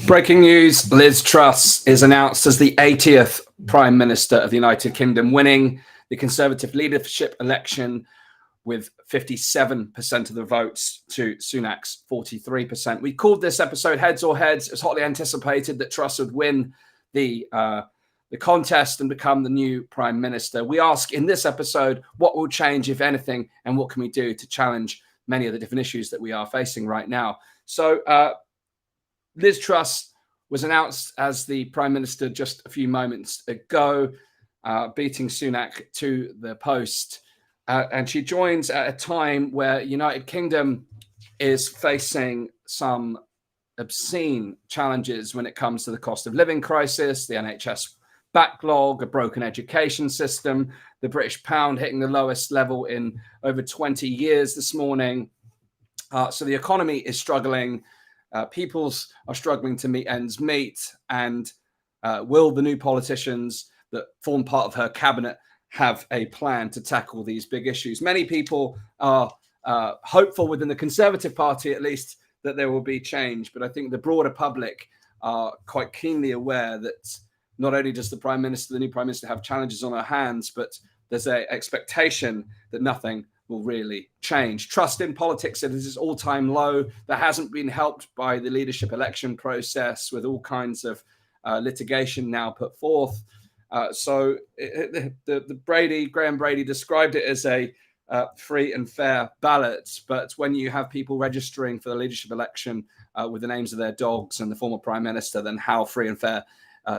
Breaking news, Liz Truss is announced as the 80th Prime Minister of the United Kingdom, winning the Conservative leadership election with 57% of the votes to Sunak's 43%. We called this episode Heads or Heads. It was hotly anticipated that Truss would win the contest and become the new Prime Minister. We ask in this episode, what will change, if anything, and what can we do to challenge many of the different issues that we are facing right now? So Liz Truss was announced as the Prime Minister just a few moments ago, beating Sunak to the post. And she joins at a time where United Kingdom is facing some obscene challenges when it comes to the cost of living crisis, the NHS backlog, a broken education system, the British pound hitting the lowest level in over 20 years this morning. So the economy is struggling. People are struggling to meet ends meet. And will the new politicians that form part of her cabinet have a plan to tackle these big issues? Many people are hopeful within the Conservative Party, at least, that there will be change. But I think the broader public are quite keenly aware that not only does the new Prime Minister, have challenges on her hands, but there's an expectation that nothing will really change. Trust in politics is its all-time low. That hasn't been helped by the leadership election process, with all kinds of litigation now put forth. So Graham Brady described it as a free and fair ballot. But when you have people registering for the leadership election with the names of their dogs and the former Prime Minister, then how free and fair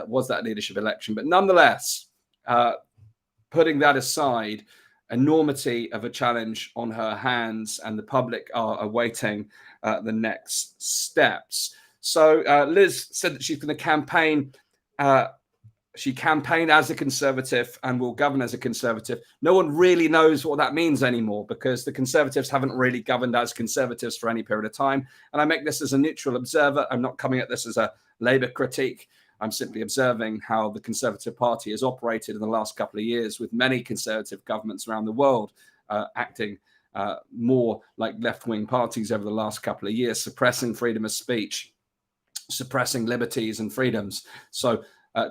was that leadership election? But nonetheless, putting that aside, enormity of a challenge on her hands, and the public are awaiting the next steps. So Liz said that she's going to campaign. She campaigned as a Conservative and will govern as a Conservative. No one really knows what that means anymore, because the Conservatives haven't really governed as Conservatives for any period of time. And I make this as a neutral observer. I'm not coming at this as a Labour critique. I'm simply observing how the Conservative Party has operated in the last couple of years, with many Conservative governments around the world acting more like left-wing parties over the last couple of years, suppressing freedom of speech, suppressing liberties and freedoms. So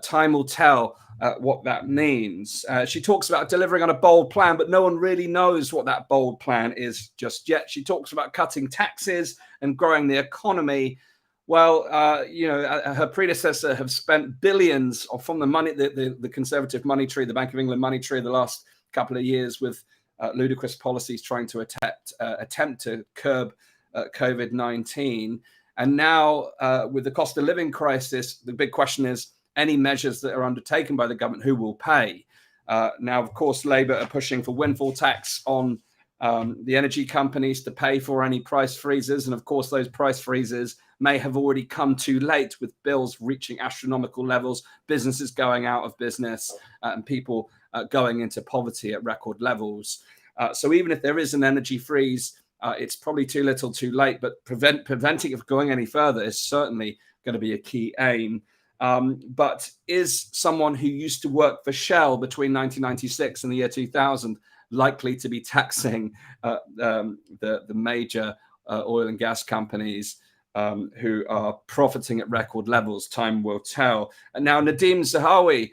time will tell what that means. She talks about delivering on a bold plan, but no one really knows what that bold plan is just yet. She talks about cutting taxes and growing the economy. Well, her predecessor have spent billions from the money, the Conservative money tree, the Bank of England money tree, the last couple of years, with ludicrous policies trying to attempt to curb COVID-19. And now with the cost of living crisis, the big question is, any measures that are undertaken by the government, who will pay? Now, of course, Labour are pushing for windfall tax on the energy companies to pay for any price freezes. And of course, those price freezes may have already come too late, with bills reaching astronomical levels, businesses going out of business, and people going into poverty at record levels. So even if there is an energy freeze, it's probably too little too late, but preventing it from going any further is certainly going to be a key aim. But is someone who used to work for Shell between 1996 and the year 2000 likely to be taxing the major oil and gas companies who are profiting at record levels? Time will tell. And now Nadhim Zahawi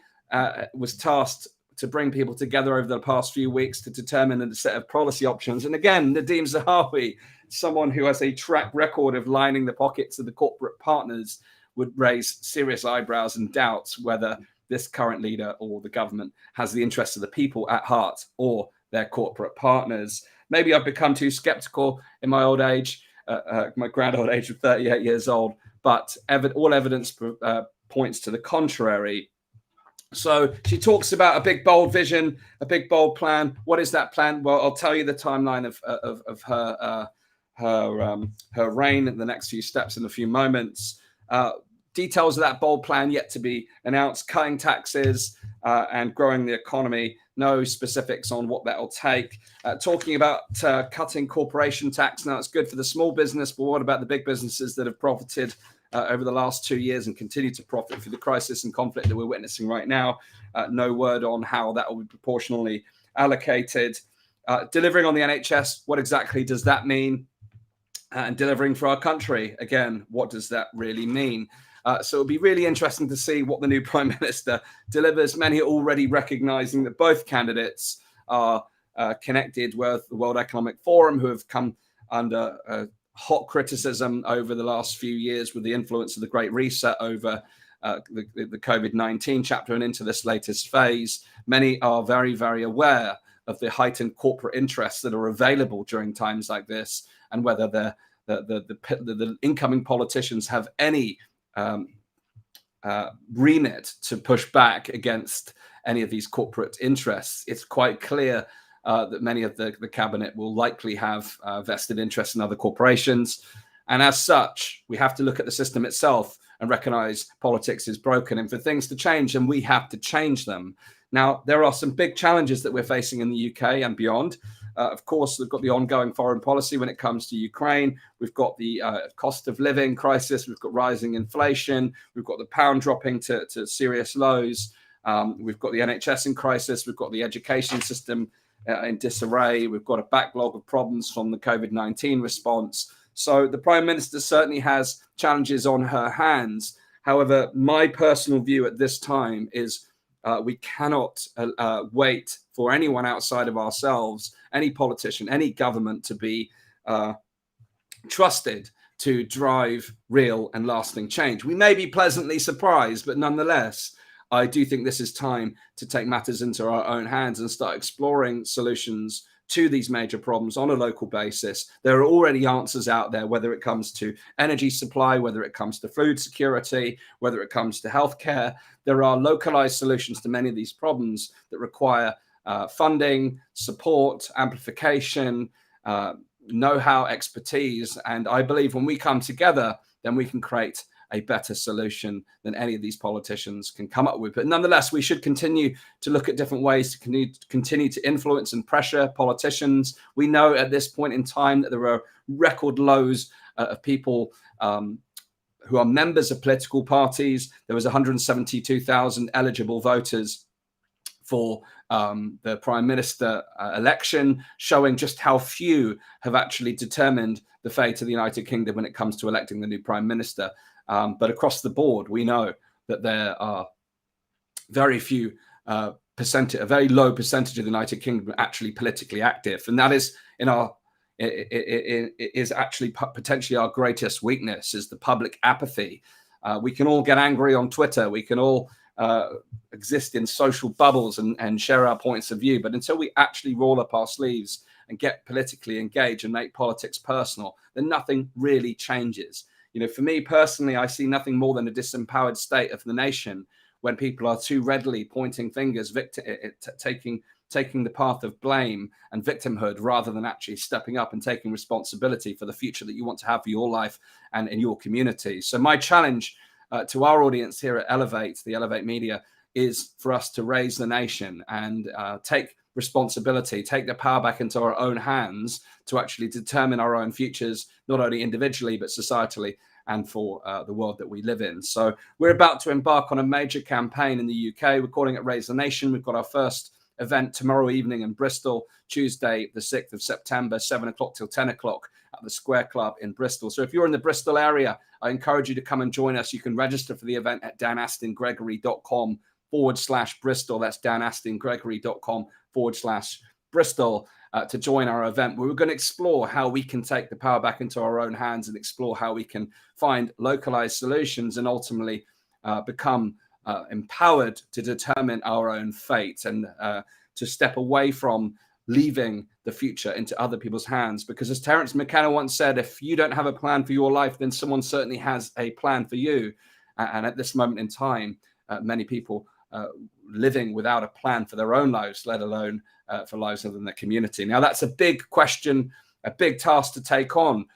was tasked to bring people together over the past few weeks to determine a set of policy options. And again, Nadhim Zahawi, someone who has a track record of lining the pockets of the corporate partners, would raise serious eyebrows and doubts whether this current leader or the government has the interests of the people at heart, or their corporate partners. Maybe I've become too skeptical in my old age, my grand old age of 38 years old, but all evidence points to the contrary. So she talks about a big, bold vision, a big, bold plan. What is that plan? Well, I'll tell you the timeline of her reign in the next few steps in a few moments. Details of that bold plan yet to be announced: cutting taxes and growing the economy. No specifics on what that'll take. Talking about cutting corporation tax. Now, it's good for the small business, but what about the big businesses that have profited over the last 2 years and continue to profit through the crisis and conflict that we're witnessing right now? No word on how that will be proportionally allocated. Delivering on the NHS, what exactly does that mean? and delivering for our country. Again, what does that really mean? So it'll be really interesting to see what the new Prime Minister delivers. Many are already recognizing that both candidates are connected with the World Economic Forum, who have come under hot criticism over the last few years with the influence of the Great Reset over the COVID-19 chapter and into this latest phase. Many are very, very aware of the heightened corporate interests that are available during times like this, and whether the incoming politicians have any remit to push back against any of these corporate interests. It's quite clear that many of the cabinet will likely have vested interests in other corporations. And as such, we have to look at the system itself and recognize politics is broken. And for things to change, and we have to change them. Now, there are some big challenges that we're facing in the UK and beyond. Of course, we've got the ongoing foreign policy when it comes to Ukraine. We've got the cost of living crisis. We've got rising inflation. We've got the pound dropping to serious lows. We've got the NHS in crisis. We've got the education system in disarray. We've got a backlog of problems from the COVID-19 response. So the Prime Minister certainly has challenges on her hands. However, my personal view at this time is we cannot wait for anyone outside of ourselves, any politician, any government, to be trusted to drive real and lasting change. We may be pleasantly surprised, but nonetheless, I do think this is time to take matters into our own hands and start exploring solutions to these major problems on a local basis. There are already answers out there, whether it comes to energy supply, whether it comes to food security, whether it comes to healthcare. There are localized solutions to many of these problems that require funding, support, amplification, know-how, expertise. And I believe when we come together, then we can create a better solution than any of these politicians can come up with. But nonetheless, we should continue to look at different ways to continue to influence and pressure politicians. We know at this point in time that there are record lows of people who are members of political parties. There was 172,000 eligible voters for the Prime Minister election, showing just how few have actually determined the fate of the United Kingdom when it comes to electing the new Prime Minister. But across the board, we know that there are very few a very low percentage of the United Kingdom actually politically active, and that is is actually potentially our greatest weakness, is the public apathy. We can all get angry on Twitter, we can all exist in social bubbles and share our points of view, but until we actually roll up our sleeves and get politically engaged and make politics personal, then nothing really changes. You know, for me personally, I see nothing more than a disempowered state of the nation when people are too readily pointing fingers, taking the path of blame and victimhood, rather than actually stepping up and taking responsibility for the future that you want to have for your life and in your community. So my challenge to our audience here at Elevate, the Elevate Media, is for us to raise the nation and take responsibility, take the power back into our own hands to actually determine our own futures, not only individually, but societally and for the world that we live in. So we're about to embark on a major campaign in the UK. We're calling it Raise the Nation. We've got our first event tomorrow evening in Bristol, Tuesday, the 6th of September, 7 o'clock till 10 o'clock at the Square Club in Bristol. So if you're in the Bristol area, I encourage you to come and join us. You can register for the event at danastingregory.com/Bristol. That's danastingregory.com/Bristol to join our event. We're going to explore how we can take the power back into our own hands and explore how we can find localized solutions and ultimately become empowered to determine our own fate and to step away from leaving the future into other people's hands. Because as Terence McKenna once said, if you don't have a plan for your life, then someone certainly has a plan for you. And at this moment in time, many people living without a plan for their own lives, let alone for lives within their community. Now, that's a big question, a big task to take on,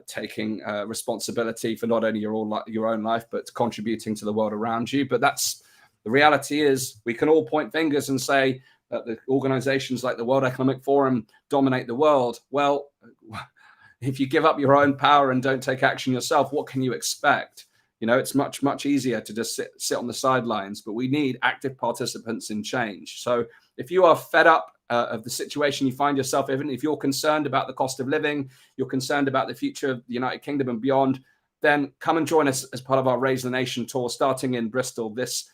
taking responsibility for not only your own life, but contributing to the world around you. But that's the reality. Is we can all point fingers and say that the organizations like the World Economic Forum dominate the world. Well, if you give up your own power and don't take action yourself, what can you expect? You know, it's much, much easier to just sit on the sidelines, but we need active participants in change. So if you are fed up of the situation you find yourself in, if you're concerned about the cost of living, you're concerned about the future of the United Kingdom and beyond, then come and join us as part of our Raise the Nation tour, starting in Bristol this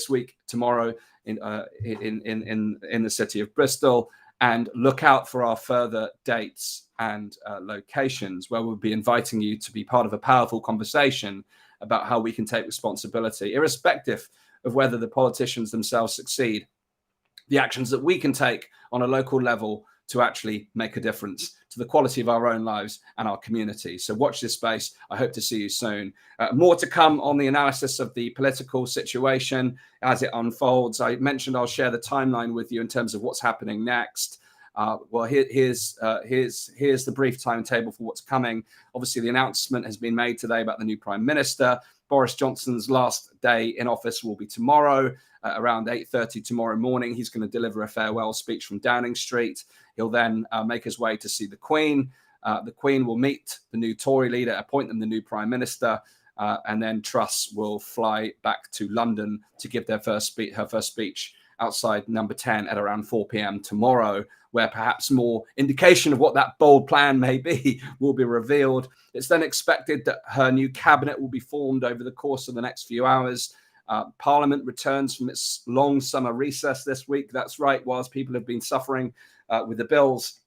week, tomorrow in the city of Bristol. And look out for our further dates and locations where we'll be inviting you to be part of a powerful conversation about how we can take responsibility, irrespective of whether the politicians themselves succeed, the actions that we can take on a local level to actually make a difference to the quality of our own lives and our community. So watch this space. I hope to see you soon. More to come on the analysis of the political situation as it unfolds. I mentioned I'll share the timeline with you in terms of what's happening next. Well, here's the brief timetable for what's coming. Obviously, the announcement has been made today about the new Prime Minister. Boris Johnson's last day in office will be tomorrow, around 8:30 tomorrow morning. He's going to deliver a farewell speech from Downing Street. He'll then make his way to see the Queen. The Queen will meet the new Tory leader, appoint them the new Prime Minister, and then Truss will fly back to London to give her first speech outside Number 10 at around 4 p.m. tomorrow, where perhaps more indication of what that bold plan may be will be revealed. It's then expected that her new cabinet will be formed over the course of the next few hours. Parliament returns from its long summer recess this week. That's right, whilst people have been suffering with the bills,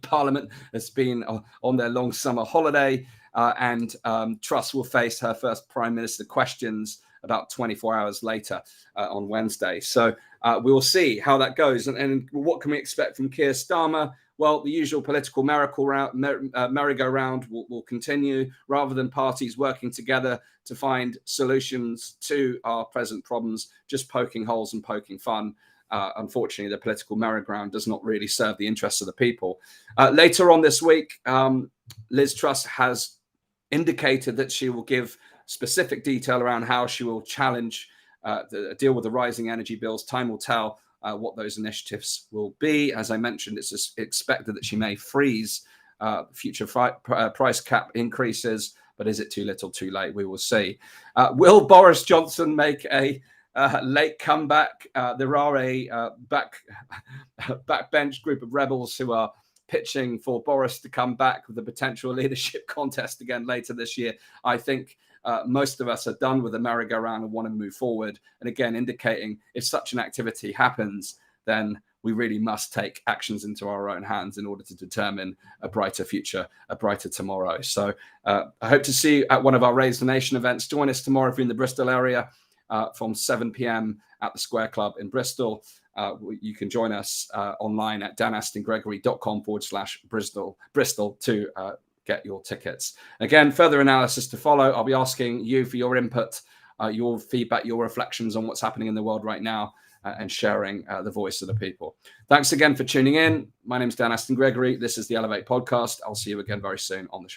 Parliament has been on their long summer holiday, and Truss will face her first Prime Minister questions about 24 hours later on Wednesday. So we will see how that goes. And what can we expect from Keir Starmer? Well, the usual political merry-go-round will continue, rather than parties working together to find solutions to our present problems, just poking holes and poking fun. Unfortunately, the political merry-go-round does not really serve the interests of the people. Later on this week, Liz Truss has indicated that she will give specific detail around how she will challenge deal with the rising energy bills. Time will tell what those initiatives will be. As I mentioned, it's expected that she may freeze future price cap increases, but is it too little, too late? We will see. Will Boris Johnson make a late comeback? There are a backbench group of rebels who are pitching for Boris to come back with a potential leadership contest again later this year. I think most of us are done with the merry-go-round and want to move forward. And again, indicating if such an activity happens, then we really must take actions into our own hands in order to determine a brighter future, a brighter tomorrow. So I hope to see you at one of our Raise the Nation events. Join us tomorrow if you're in the Bristol area from 7 p.m. at the Square Club in Bristol. You can join us online at danastingregory.com/Bristol to get your tickets. Again, further analysis to follow. I'll be asking you for your input, your feedback, your reflections on what's happening in the world right now, and sharing the voice of the people. Thanks again for tuning in. My name is Dan Astin-Gregory. This is the Elevate podcast. I'll see you again very soon on the show.